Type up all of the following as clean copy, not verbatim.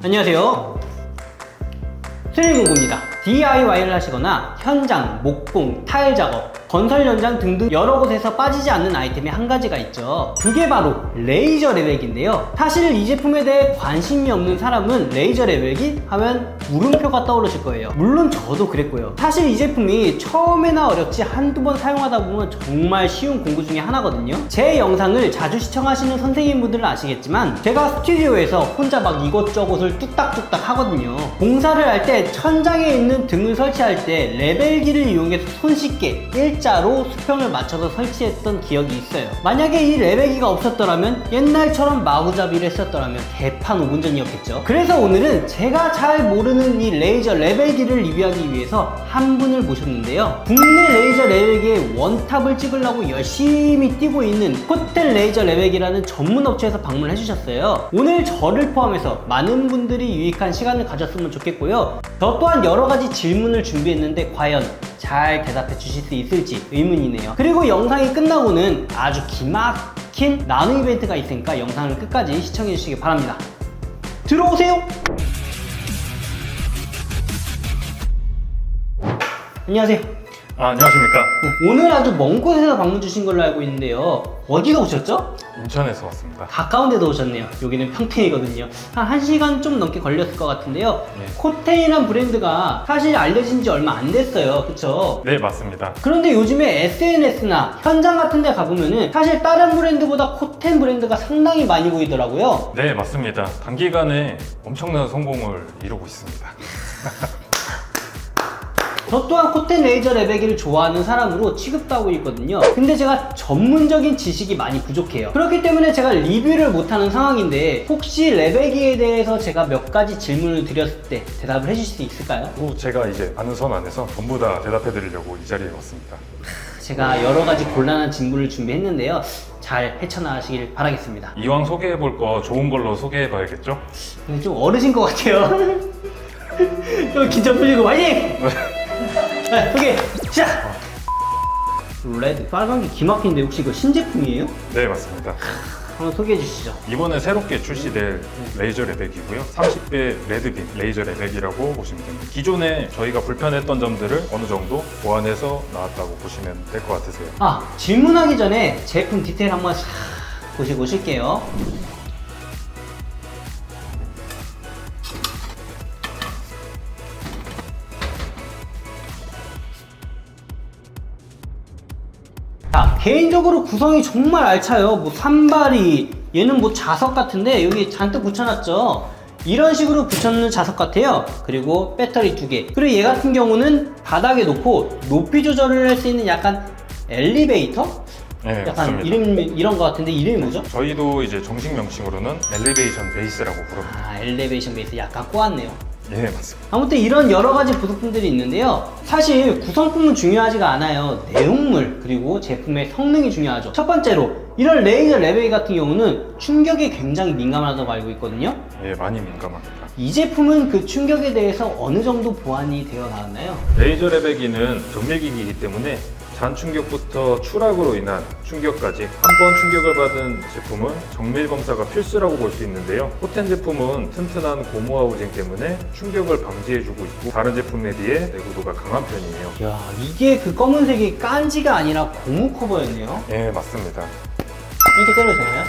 안녕하세요. 수일공구입니다. DIY를 하시거나 현장, 목공, 타일 작업, 건설 현장 등등 여러 곳에서 빠지지 않는 아이템이 한 가지가 있죠. 그게 바로 레이저 레벨기인데요. 사실 이 제품에 대해 관심이 없는 사람은 레이저 레벨기 하면 물음표가 떠오르실 거예요. 물론 저도 그랬고요. 사실 이 제품이 처음에나 어렵지 한두 번 사용하다 보면 정말 쉬운 공구 중에 하나거든요. 제 영상을 자주 시청하시는 선생님분들은 아시겠지만 제가 스튜디오에서 혼자 막 이것저것을 뚝딱뚝딱 하거든요. 공사를 할 때 천장에 있는 등을 설치할 때 레벨기를 이용해서 손쉽게 일자로 수평을 맞춰서 설치했던 기억이 있어요. 만약에 이 레벨기가 없었더라면 옛날처럼 마구잡이를 했었더라면 개판 5분 전이었겠죠. 그래서 오늘은 제가 잘 모르는 이 레이저 레벨기를 리뷰하기 위해서 한 분을 모셨는데요. 국내 레이저 레벨기의 원탑을 찍으려고 열심히 뛰고 있는 코텐 레이저 레벨기라는 전문 업체에서 방문을 해주셨어요. 오늘 저를 포함해서 많은 분들이 유익한 시간을 가졌으면 좋겠고요. 저 또한 여러 가지 질문을 준비했는데 과연 잘 대답해 주실 수 있을지 의문이네요. 그리고 영상이 끝나고는 아주 기막힌 나눔 이벤트가 있으니까 영상을 끝까지 시청해 주시기 바랍니다. 들어오세요. 안녕하세요. 안녕하십니까. 오늘 아주 먼 곳에서 방문 주신 걸로 알고 있는데요. 어디서 오셨죠? 인천에서 왔습니다. 가까운 데도 오셨네요. 여기는 평택이거든요. 한 1시간 좀 넘게 걸렸을 것 같은데요. 네. 코텐이란 브랜드가 사실 알려진 지 얼마 안 됐어요. 그쵸? 네, 맞습니다. 그런데 요즘에 SNS나 현장 같은 데 가보면은 사실 다른 브랜드보다 코텐 브랜드가 상당히 많이 보이더라고요. 네, 맞습니다. 단기간에 엄청난 성공을 이루고 있습니다. 저 또한 코텐 레이저 레벨기를 좋아하는 사람으로 취급도 하고 있거든요. 근데 제가 전문적인 지식이 많이 부족해요. 그렇기 때문에 제가 리뷰를 못하는 상황인데 혹시 레벨기에 대해서 제가 몇 가지 질문을 드렸을 때 대답을 해주실 수 있을까요? 그리고 제가 이제 아는 선 안에서 전부 다 대답해 드리려고 이 자리에 왔습니다. 제가 여러 가지 곤란한 질문을 준비했는데요. 잘 헤쳐나가시길 바라겠습니다. 이왕 소개해 볼 거 좋은 걸로 소개해 봐야겠죠? 근데 좀 어르신 것 같아요. 좀 긴장 풀리고 화이팅! 네, 소개 시작! 레드 빨간 게 기막힌데 혹시 이거 신제품이에요? 네, 맞습니다. 한번 소개해 주시죠. 이번에 새롭게 출시될 레이저 레벨기고요. 30배 레드빔 레이저 레벨기라고 보시면 됩니다. 기존에 저희가 불편했던 점들을 어느 정도 보완해서 나왔다고 보시면 될 것 같으세요. 질문하기 전에 제품 디테일 한번 싹 보시고 오실게요. 자, 개인적으로 구성이 정말 알차요. 뭐 산발이, 얘는 뭐 자석 같은데 여기 잔뜩 붙여놨죠. 이런 식으로 붙여놓는 자석 같아요. 그리고 배터리 2개. 그리고 얘 같은 경우는 바닥에 놓고 높이 조절을 할 수 있는 약간 엘리베이터? 네, 약간 맞습니다. 이런 거 같은데 이름이 뭐죠? 저희도 이제 정식 명칭으로는 엘리베이션 베이스라고 부릅니다. 엘리베이션 베이스 약간 꼬았네요. 예, 맞습니다. 아무튼 이런 여러 가지 부속품들이 있는데요. 사실 구성품은 중요하지가 않아요. 내용물 그리고 제품의 성능이 중요하죠. 첫 번째로 이런 레이저 레벨기 같은 경우는 충격에 굉장히 민감하다고 알고 있거든요. 예, 많이 민감합니다. 이 제품은 그 충격에 대해서 어느 정도 보완이 되어 나왔나요? 레이저 레벨기는 정밀기기이기 때문에 잔 충격부터 추락으로 인한 충격까지 한 번 충격을 받은 제품은 정밀 검사가 필수라고 볼 수 있는데요. 코텐 제품은 튼튼한 고무 하우징 때문에 충격을 방지해주고 있고 다른 제품에 비해 내구도가 강한 편이에요. 이야, 이게 그 검은색이 깐지가 아니라 고무 커버였네요. 예, 맞습니다. 이렇게 때려도 되나요?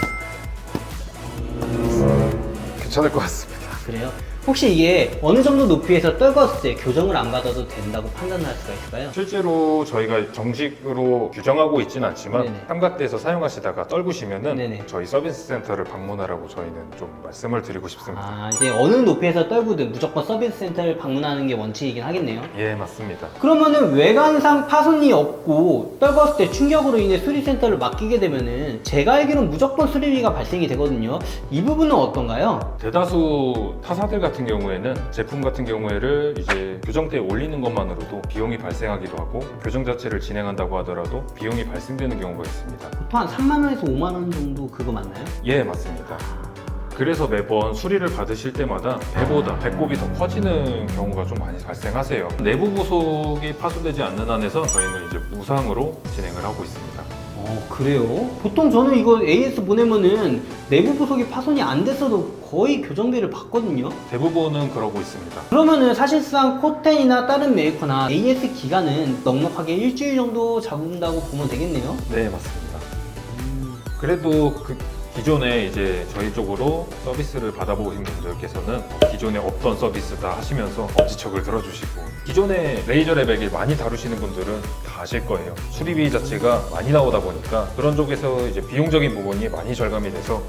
괜찮을 것 같습니다. 그래요? 혹시 이게 어느 정도 높이에서 떨궜을 때 교정을 안 받아도 된다고 판단할 수가 있을까요? 실제로 저희가 정식으로 규정하고 있지는 않지만 네네. 삼각대에서 사용하시다가 떨구시면은 네네. 저희 서비스 센터를 방문하라고 저희는 좀 말씀을 드리고 싶습니다. 이제 어느 높이에서 떨구든 무조건 서비스 센터를 방문하는 게 원칙이긴 하겠네요. 예, 맞습니다. 그러면은 외관상 파손이 없고 떨궜을 때 충격으로 인해 수리센터를 맡기게 되면은 제가 알기로는 무조건 수리비가 발생이 되거든요. 이 부분은 어떤가요? 대다수 타사들 같은 경우에는 제품 같은 경우에를 이제 교정대에 올리는 것만으로도 비용이 발생하기도 하고 교정 자체를 진행한다고 하더라도 비용이 발생되는 경우가 있습니다. 보통 한 3만 원에서 5만 원 정도 그거 맞나요? 예, 맞습니다. 그래서 매번 수리를 받으실 때마다 배보다 배꼽이 더 커지는 경우가 좀 많이 발생하세요. 내부 부속이 파손되지 않는 한에서 저희는 이제 무상으로 진행을 하고 있습니다. 그래요? 보통 저는 이거 AS 보내면은 내부 부속이 파손이 안 됐어도 거의 교정비를 받거든요. 대부분은 그러고 있습니다. 그러면은 사실상 코텐이나 다른 메이커나 AS 기간은 넉넉하게 일주일 정도 잡는다고 보면 되겠네요. 네, 맞습니다. 그래도 기존에 이제 저희 쪽으로 서비스를 받아보신 분들께서는 기존에 없던 서비스다 하시면서 엄지척을 들어주시고, 기존에 레이저 레벨을 많이 다루시는 분들은 다 아실 거예요. 수리비 자체가 많이 나오다 보니까 그런 쪽에서 이제 비용적인 부분이 많이 절감이 돼서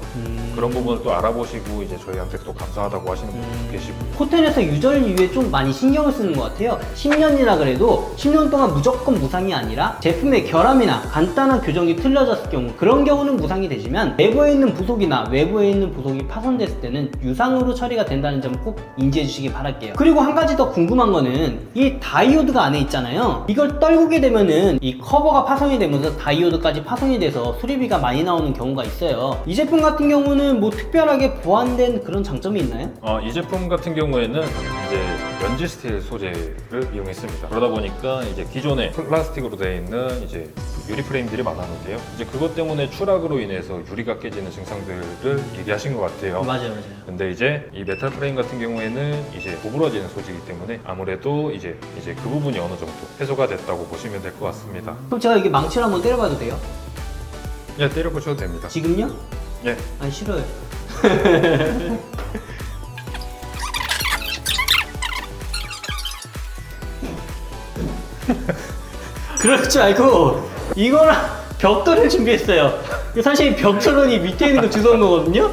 그런 부분을 또 알아보시고 이제 저희한테 또 감사하다고 하시는 분도 계시고. 코텐에서 유저 리뷰에 좀 많이 신경을 쓰는 것 같아요. 10년이라 그래도 10년 동안 무조건 무상이 아니라 제품의 결함이나 간단한 교정이 틀려졌을 경우, 그런 경우는 무상이 되지만 내부에 있는 부속이나 외부에 있는 부속이 파손됐을 때는 유상으로 처리가 된다는 점 꼭 인지해 주시기 바랄게요. 그리고 한 가지 더 궁금한 거는 이 다이오드가 안에 있잖아요. 이걸 떨구게 되면은 이 커버가 파손이 되면서 다이오드까지 파손이 돼서 수리비가 많이 나오는 경우가 있어요. 이 제품 같은 경우는 뭐 특별하게 보완된 그런 장점이 있나요? 이 제품 같은 경우에는 이제 연지 스틸 소재를 이용했습니다. 그러다 보니까 이제 기존에 플라스틱으로 되어 있는 이제 유리 프레임들이 많았는데요. 이제 그것 때문에 추락으로 인해서 유리가 깨지는 증상들을 얘기하신 것 같아요. 맞아요. 근데 이제 이 메탈 프레임 같은 경우에는 이제 구부러지는 소재이기 때문에 아무래도 이제 그 부분이 어느 정도 해소가 됐다고 보시면 될 것 같습니다. 그럼 제가 이게 망치를 한번 때려봐도 돼요? 예, 때려보셔도 됩니다. 지금요? 예. 아니 싫어요. 그럴 줄 알고 이거랑 벽돌을 준비했어요. 사실 벽돌이 밑에 있는 거 주워온 거거든요.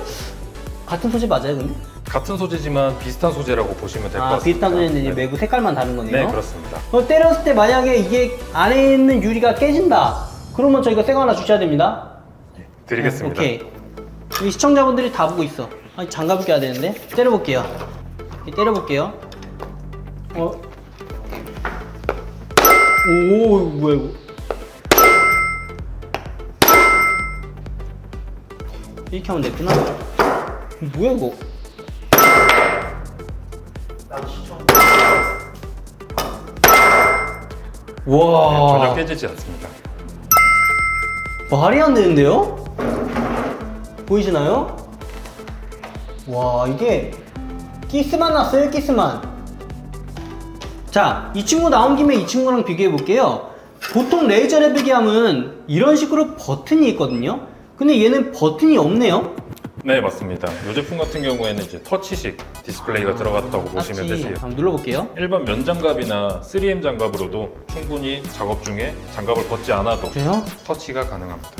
같은 소재 맞아요, 근데? 같은 소재지만 비슷한 소재라고 보시면 될 것 같습니다. 비슷한 소재인데 이제 네. 매부 색깔만 다른 거네요. 네, 그렇습니다. 때렸을 때 만약에 이게 안에 있는 유리가 깨진다. 그러면 저희가 새 거 하나 주셔야 됩니다. 드리겠습니다. 오케이. 우리 시청자분들이 다 보고 있어. 아니, 장갑을 껴야 되는데. 때려볼게요. 때려볼게요. 오, 뭐야 이거. 이렇게 하면 됐구나. 뭐야 이거. 와. 전혀 깨지지 않습니다. 말이 안 되는데요? 보이시나요? 와, 이게 기스만 났어요, 기스만. 자, 이 친구 나온 김에 이 친구랑 비교해 볼게요. 보통 레이저 레벨기함은 이런 식으로 버튼이 있거든요. 근데 얘는 버튼이 없네요. 네, 맞습니다. 이 제품 같은 경우에는 이제 터치식 디스플레이가 들어갔다고 보시면 되세요. 한번 눌러볼게요. 일반 면장갑이나 3M 장갑으로도 충분히 작업 중에 장갑을 벗지 않아도 그래요? 터치가 가능합니다.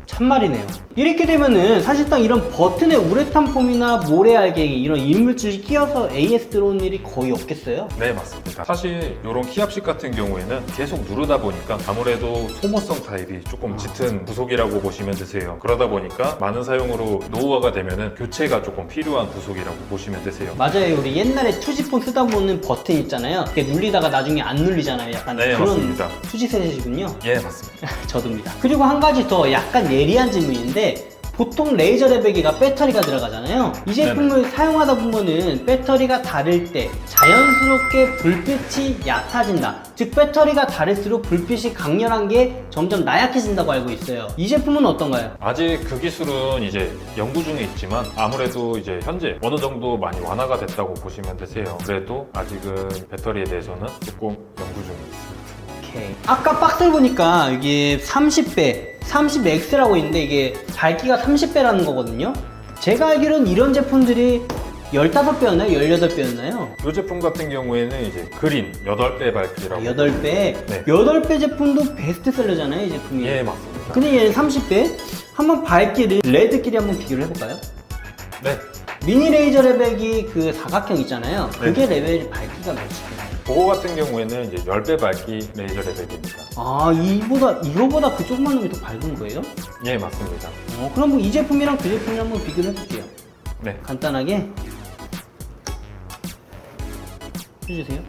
참말이네요. 이렇게 되면은 사실상 이런 버튼에 우레탄 폼이나 모래알갱이 이런 이물질이 끼어서 AS 들어온 일이 거의 없겠어요? 네, 맞습니다. 사실 이런 키압식 같은 경우에는 계속 누르다 보니까 아무래도 소모성 타입이 조금 짙은 부속이라고 보시면 되세요. 그러다 보니까 많은 사용으로 노후화가 되면은 교체가 조금 필요한 부속이라고 보시면 되세요. 맞아요. 우리 옛날에 투지폰 쓰다 보는 버튼 있잖아요. 이렇게 눌리다가 나중에 안 눌리잖아요. 약간 네, 그런 맞습니다. 투지 세대시군요. 예, 맞습니다. 저도입니다. 그리고 한 가지 더 약간 예리한 질문인데, 보통 레이저 레벨기가 배터리가 들어가잖아요. 이 제품을 사용하다 보면은 배터리가 다를 때 자연스럽게 불빛이 얕아진다. 즉 배터리가 다를수록 불빛이 강렬한 게 점점 나약해진다고 알고 있어요. 이 제품은 어떤가요? 아직 그 기술은 이제 연구 중에 있지만 아무래도 이제 현재 어느 정도 많이 완화가 됐다고 보시면 되세요. 그래도 아직은 배터리에 대해서는 조금 연구 중에 있습니다. 오케이. 아까 박스를 보니까 이게 30배, 30X라고 있는데 이게 밝기가 30배라는 거거든요. 제가 알기로는 이런 제품들이 15배였나요? 18배였나요? 이 제품 같은 경우에는 이제 그린 8배 밝기라고. 8배? 네. 8배 제품도 베스트셀러잖아요, 이 제품이. 예, 맞습니다. 근데 얘는 30배? 한번 밝기를 레드끼리 한번 비교를 해볼까요? 네. 미니 레이저 레벨기 그 사각형 있잖아요. 그게 네. 레벨 밝기가 몇이에요? 그거 같은 경우에는 이제 10배 밝기 레이저 레벨입니다. 아, 이거보다 그 조그만 놈이 더 밝은 거예요? 예, 맞습니다. 그럼 뭐 이 제품이랑 그 제품을 한번 비교를 해볼게요. 네. 간단하게 해주세요.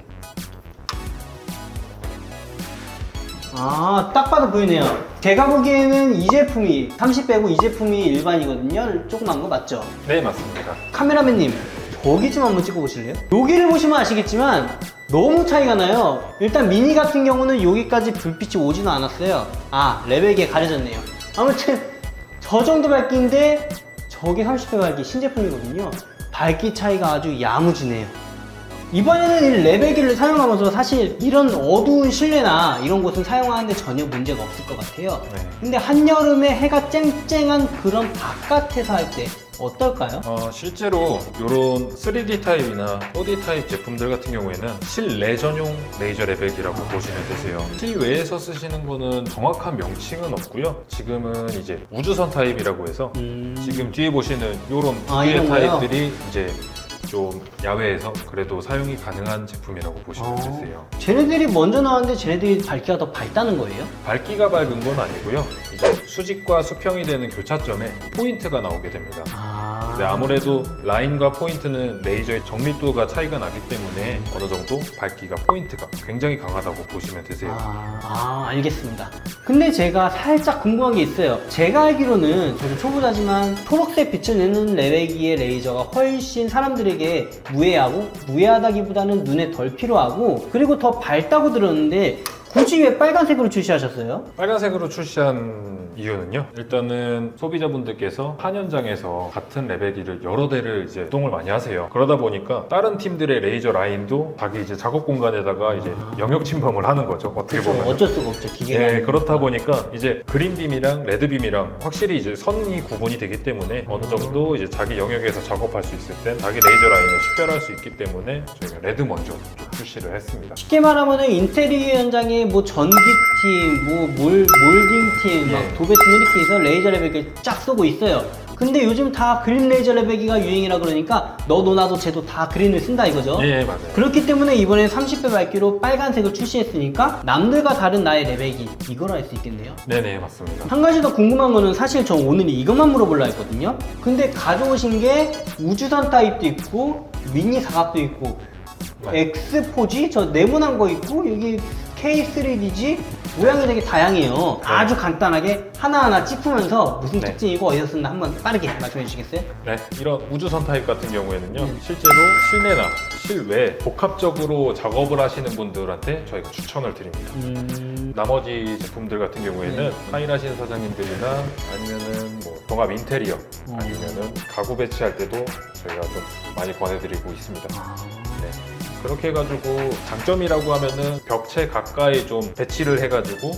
아, 딱 봐도 보이네요. 제가 보기에는 이 제품이 30배고 이 제품이 일반이거든요. 조그만 거 맞죠? 네, 맞습니다. 카메라맨님, 저기 좀 한번 찍어 보실래요? 여기를 보시면 아시겠지만 너무 차이가 나요. 일단 미니 같은 경우는 여기까지 불빛이 오지는 않았어요. 아, 레벨기에 가려졌네요. 아무튼 저 정도 밝기인데 저게 30배 밝기 신제품이거든요. 밝기 차이가 아주 야무지네요. 이번에는 이 레벨기를 사용하면서 사실 이런 어두운 실내나 이런 곳은 사용하는데 전혀 문제가 없을 것 같아요. 네. 근데 한여름에 해가 쨍쨍한 그런 바깥에서 할 때 어떨까요? 실제로 이런 3D 타입이나 4D 타입 제품들 같은 경우에는 실내 전용 레이저 레벨기라고 보시면 되세요. 실외에서 쓰시는 거는 정확한 명칭은 없고요. 지금은 이제 우주선 타입이라고 해서 지금 뒤에 보시는 이런 두 개의 이런 거요? 타입들이 이제 좀 야외에서 그래도 사용이 가능한 제품이라고 보시면 되세요. 쟤네들이 먼저 나왔는데 쟤네들이 밝기가 더 밝다는 거예요? 밝기가 밝은 건 아니고요. 이제 수직과 수평이 되는 교차점에 포인트가 나오게 됩니다. 근데 아무래도 라인과 포인트는 레이저의 정밀도가 차이가 나기 때문에 어느 정도 밝기가 포인트가 굉장히 강하다고 보시면 되세요. 알겠습니다. 근데 제가 살짝 궁금한 게 있어요. 제가 알기로는 저도 초보자지만 초록색 빛을 내는 레벨기의 레이저가 훨씬 사람들에게 무해하다기보다는 눈에 덜 필요하고 그리고 더 밝다고 들었는데 굳이 왜 빨간색으로 출시하셨어요? 빨간색으로 출시한 이유는요. 일단은 소비자분들께서 한 현장에서 같은 레벨기를 여러 대를 이제 이동을 많이 하세요. 그러다 보니까 다른 팀들의 레이저 라인도 자기 이제 작업 공간에다가 이제 영역 침범을 하는 거죠. 어떻게 그렇죠. 보면. 어쩔 수가 없죠. 기계가. 네, 그렇다 보니까 이제 그린빔이랑 레드빔이랑 확실히 이제 선이 구분이 되기 때문에 어느 정도 이제 자기 영역에서 작업할 수 있을 때 자기 레이저 라인을 식별할 수 있기 때문에 저희가 레드 먼저 좀 출시를 했습니다. 쉽게 말하면 인테리어 현장에 뭐 전기팀, 뭐 몰딩팀, 막 도배팀 이렇게 해서 레이저 레벨기를 쫙 쏘고 있어요. 근데 요즘 다 그린 레이저 레벨기가 유행이라 그러니까 너도 나도 쟤도 다 그린을 쓴다 이거죠? 예, 맞아요. 그렇기 때문에 이번에 30배 밝기로 빨간색을 출시했으니까 남들과 다른 나의 레벨기 이걸 알 수 있겠네요. 네네, 맞습니다. 한 가지 더 궁금한 거는 사실 저 오늘 이것만 물어보려고 했거든요. 근데 가져오신 게 우주선 타입도 있고 미니 사각도 있고 X4G 저 네모난 거 있고 여기 K3D지 모양이 되게 다양해요. 아주 간단하게 하나하나 짚으면서 무슨 특징이고 어디서 쓴다 한번 빠르게 말씀해 주시겠어요? 네, 이런 우주선 타입 같은 경우에는요, 실제로 실내나 실외 복합적으로 작업을 하시는 분들한테 저희가 추천을 드립니다. 나머지 제품들 같은 경우에는 파일하시는 사장님들이나 아니면은 뭐 종합 인테리어 아니면은 가구 배치할 때도 저희가 좀 많이 권해드리고 있습니다. 네. 그렇게 해가지고 장점이라고 하면은 벽체 가까이 좀 배치를 해가지고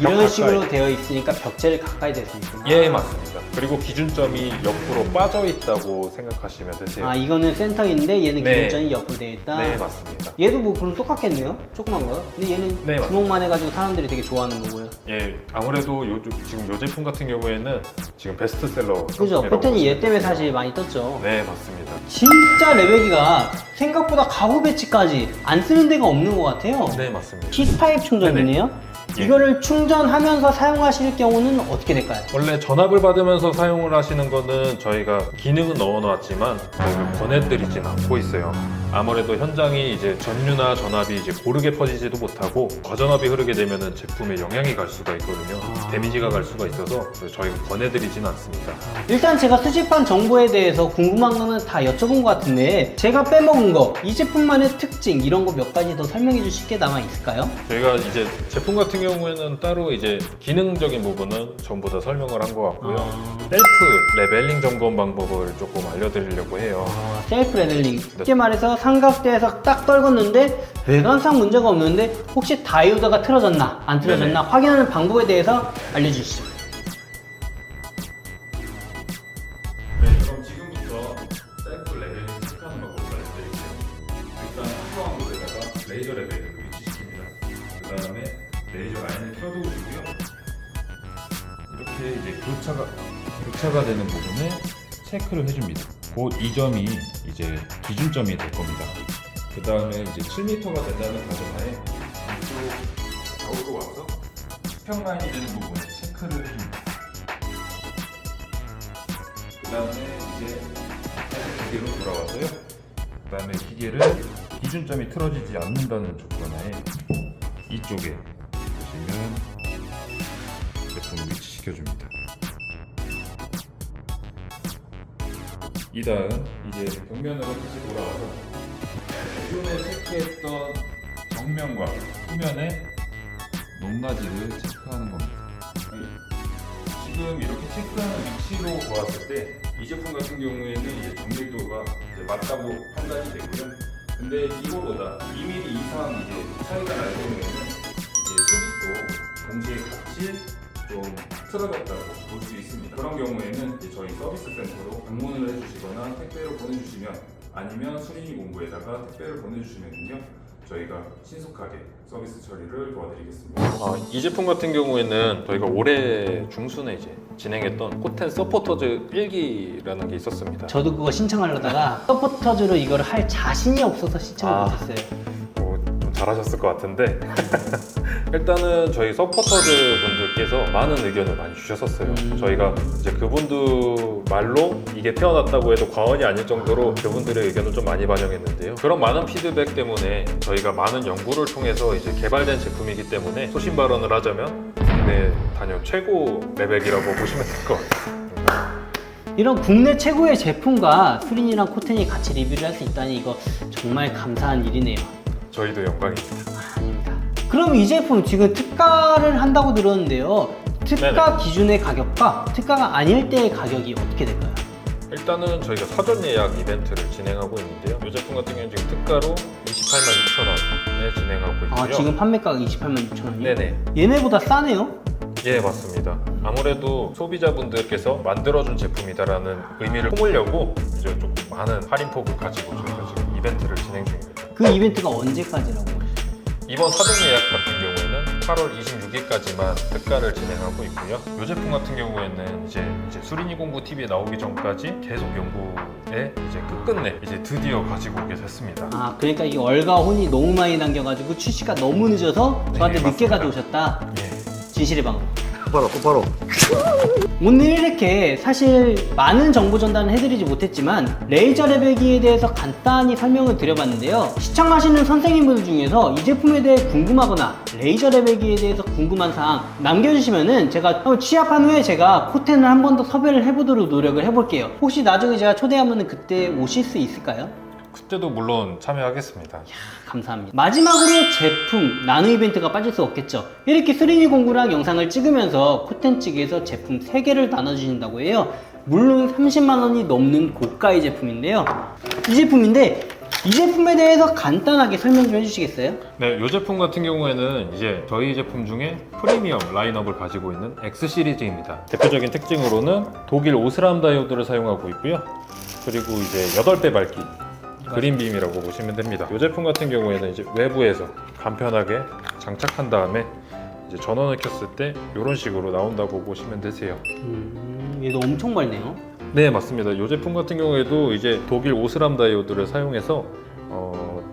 이런 가까이. 식으로 되어 있으니까 벽체를 가까이 댈 수 있구나. 예, 맞습니다. 그리고 기준점이 옆으로 빠져 있다고 생각하시면 되세요. 이거는 센터인데 얘는 네. 기준점이 옆으로 되어 있다. 네, 맞습니다. 얘도 뭐 그럼 똑같겠네요? 조그만 거요? 근데 얘는 네, 주먹만 해가지고 사람들이 되게 좋아하는 거고요. 예, 아무래도 지금 요 제품 같은 경우에는 지금 베스트셀러. 그죠? 제품이라고 패턴이 얘 보시면 때문에 되세요. 사실 많이 떴죠. 네, 맞습니다. 진짜 레벨기가 생각보다 가구 배치까지 안 쓰는 데가 없는 것 같아요. 네, 맞습니다. C타입 충전이네요. 예. 이거를 충전하면서 사용하실 경우는 어떻게 될까요? 원래 전압을 받으면서 사용을 하시는 거는 저희가 기능은 넣어놨지만 저희가 권해드리진 않고 있어요. 아무래도 현장이 이제 전류나 전압이 이제 고르게 퍼지지도 못하고 과전압이 흐르게 되면은 제품에 영향이 갈 수가 있거든요. 데미지가 갈 수가 있어서 저희가 권해드리진 않습니다. 일단 제가 수집한 정보에 대해서 궁금한 거는 다 여쭤본 것 같은데 제가 빼먹은 거, 이 제품만의 특징 이런 거 몇 가지 더 설명해 주실 게 남아 있을까요? 저희가 이제 제품 같은 경우에는 따로 이제 기능적인 부분은 전부 다 설명을 한 것 같고요. 셀프 레벨링 점검 방법을 조금 알려드리려고 해요. 셀프 레벨링. 쉽게 말해서 삼각대에서 딱 떨궜는데 외관상 문제가 없는데 혹시 다이오드가 틀어졌나 안 틀어졌나 확인하는 방법에 대해서 알려주시죠. 네, 그럼 지금부터 셀프 레벨링 체크하는 방법을 알려드릴게요. 일단 한가한 곳에다가 레이저 레벨링을 위치시킵니다. 그 다음에 레이저 라인을 켜두시고요. 이렇게 이제 교차가 되는 부분에 체크를 해줍니다. 곧 이 점이 이제 기준점이 될 겁니다. 그 다음에 이제 7m가 된다는 가정하에 이쪽 벽으로 와서 수평 라인이 되는 부분에 체크를 해줍니다. 그 다음에 이제 다시 기계로 돌아와서요. 그 다음에 기계를 기준점이 틀어지지 않는다는 조건하에 이쪽에 보시면 제품을 위치시켜줍니다. 이 다음 이제 벽면으로 다시 돌아와서 기존에 체크했던 정면과 후면의 높낮이를 체크하는 겁니다. 지금 이렇게 체크하는 위치로 보았을 때 이 제품 같은 경우에는 이제 정밀도가 이제 맞다고 판단이 되고요. 근데 이거보다 2mm 이상 이제 차이가 날 경우에는 이제 수직도 동시에 같이 좀 틀어졌다고 볼 수 있습니다. 그런 경우에는 이제 저희 서비스 센터로 방문을 해주시거나 택배로 보내주시면, 아니면 수린이 공구에다가 택배를 보내주시면요, 저희가 신속하게 서비스 처리를 도와드리겠습니다. 이 제품 같은 경우에는 저희가 올해 중순에 이제 진행했던 코텐 서포터즈 1기라는 게 있었습니다. 저도 그거 신청하려다가 서포터즈로 이걸 할 자신이 없어서 신청을 못했어요. 좀 잘하셨을 것 같은데 일단은 저희 서포터즈 분들께서 많은 의견을 많이 주셨었어요. 저희가 이제 그분들 말로 이게 태어났다고 해도 과언이 아닐 정도로 그분들의 의견을 좀 많이 반영했는데요. 그런 많은 피드백 때문에 저희가 많은 연구를 통해서 이제 개발된 제품이기 때문에 소신 발언을 하자면 국내 단연 최고 레벨이라고 보시면 될 것 같아요. 이런 국내 최고의 제품과 수린이랑 코텐이 같이 리뷰를 할 수 있다니 이거 정말 감사한 일이네요. 저희도 영광입니다. 아닙니다. 그럼 이 제품 지금 특가를 한다고 들었는데요. 특가 네네. 기준의 가격과 특가가 아닐 때의 가격이 어떻게 될까요? 일단은 저희가 사전 예약 이벤트를 진행하고 있는데요. 이 제품 같은 경우는 지금 특가로 286,000원에 진행하고 있고요. 아, 지금 판매가가 286,000원이요? 네네. 얘네보다 싸네요? 예, 맞습니다. 아무래도 소비자분들께서 만들어준 제품이다라는 의미를 품으려고 이제 조금 많은 할인폭을 가지고 저희가 지금 이벤트를 진행 중입니다. 그 이벤트가 언제까지라고? 이번 사전 예약 같은 경우에는 8월 26일까지만 특가를 진행하고 있고요. 이 제품 같은 경우에는 이제 수린이 공구 TV에 나오기 전까지 계속 연구에 이제 끝끝내 이제 드디어 가지고 오게 됐습니다. 아, 그러니까 이 얼과 혼이 너무 많이 남겨가지고 출시가 너무 늦어서 저한테 네, 늦게 맞습니다. 가져오셨다. 예. 진실의 방법. 똑바로. 오늘 이렇게 사실 많은 정보 전달은 해드리지 못했지만 레이저 레벨기에 대해서 간단히 설명을 드려봤는데요. 시청하시는 선생님들 중에서 이 제품에 대해 궁금하거나 레이저 레벨기에 대해서 궁금한 사항 남겨주시면은 제가 한번 취합한 후에 제가 코텐을 한 번 더 섭외를 해보도록 노력을 해볼게요. 혹시 나중에 제가 초대하면은 그때 오실 수 있을까요? 그때도 물론 참여하겠습니다. 감사합니다. 마지막으로 제품 나누 이벤트가 빠질 수 없겠죠. 이렇게 3D 공구랑 영상을 찍으면서 코텐 측에서 제품 3개를 나눠주신다고 해요. 물론 30만 원이 넘는 고가의 제품인데요. 이 제품에 대해서 간단하게 설명 좀 해주시겠어요? 네, 이 제품 같은 경우에는 이제 저희 제품 중에 프리미엄 라인업을 가지고 있는 X 시리즈입니다. 대표적인 특징으로는 독일 오스람 다이오드를 사용하고 있고요. 그리고 이제 8배 밝기 그린빔이라고 보시면 됩니다. 이 제품 같은 경우에는 이제 외부에서 간편하게 장착한 다음에 이제 전원을 켰을 때 이런 식으로 나온다고 보시면 되세요. 얘도 엄청 밝네요. 네, 맞습니다. 이 제품 같은 경우에도 이제 독일 오스람 다이오드를 사용해서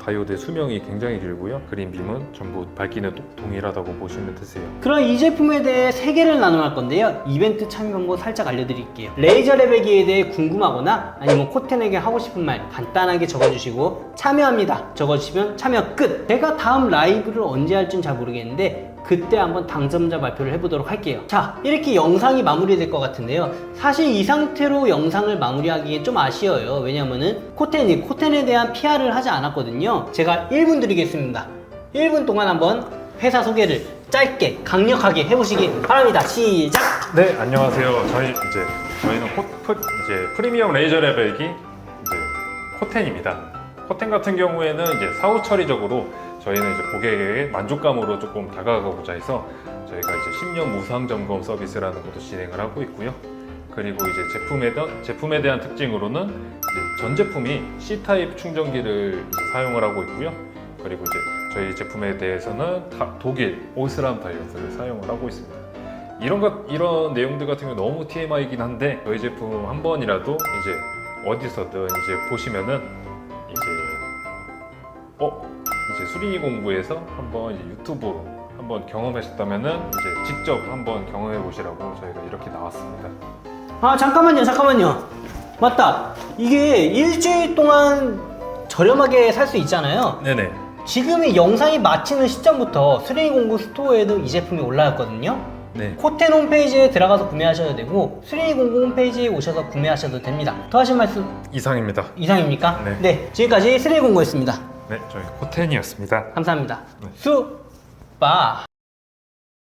다이오드의 수명이 굉장히 길고요. 그린빔은 전부 밝기는 동일하다고 보시면 되세요. 그럼 이 제품에 대해 3개를 나눠할 건데요. 이벤트 참여 방법 살짝 알려드릴게요. 레이저 레벨기에 대해 궁금하거나 아니면 코텐에게 하고 싶은 말 간단하게 적어주시고 참여합니다 적어주시면 참여 끝! 제가 다음 라이브를 언제 할지는 잘 모르겠는데 그때 한번 당첨자 발표를 해보도록 할게요. 자, 이렇게 영상이 마무리될 것 같은데요. 사실 이 상태로 영상을 마무리하기엔 좀 아쉬워요. 왜냐면은 코텐에 대한 PR을 하지 않았거든요. 제가 1분 드리겠습니다. 1분 동안 한번 회사 소개를 짧게 강력하게 해보시기 바랍니다. 시작! 네, 안녕하세요. 저희는 프리미엄 레이저 레벨기 코텐입니다. 코텐 같은 경우에는 이제 사후 처리적으로 저희는 이제 고객에게 만족감으로 조금 다가가고자 해서 저희가 이제 10년 무상 점검 서비스라는 것도 진행을 하고 있고요. 그리고 이제 제품에 대한 특징으로는 이제 전 제품이 C 타입 충전기를 이제 사용을 하고 있고요. 그리고 이제 저희 제품에 대해서는 독일 오스람 다이오드를 사용을 하고 있습니다. 이런 내용들 같은 경우 너무 TMI이긴 한데 저희 제품 한 번이라도 이제 어디서든 이제 보시면은 이제 수린이 공구에서 한번 이제 유튜브로 한번 경험하셨다면은 이제 직접 한번 경험해 보시라고 저희가 이렇게 나왔습니다. 아, 잠깐만요. 맞다. 이게 일주일 동안 저렴하게 살 수 있잖아요. 네네. 지금 이 영상이 마치는 시점부터 3D 공구 스토어에도 이 제품이 올라왔거든요. 네. 코텐 홈페이지에 들어가서 구매하셔도 되고 3D 공구 홈페이지에 오셔서 구매하셔도 됩니다. 더 하실 말씀 이상입니다. 이상입니까? 네. 네, 지금까지 3D 공구였습니다. 네, 저희 호텐이었습니다. 감사합니다. 네. 수바.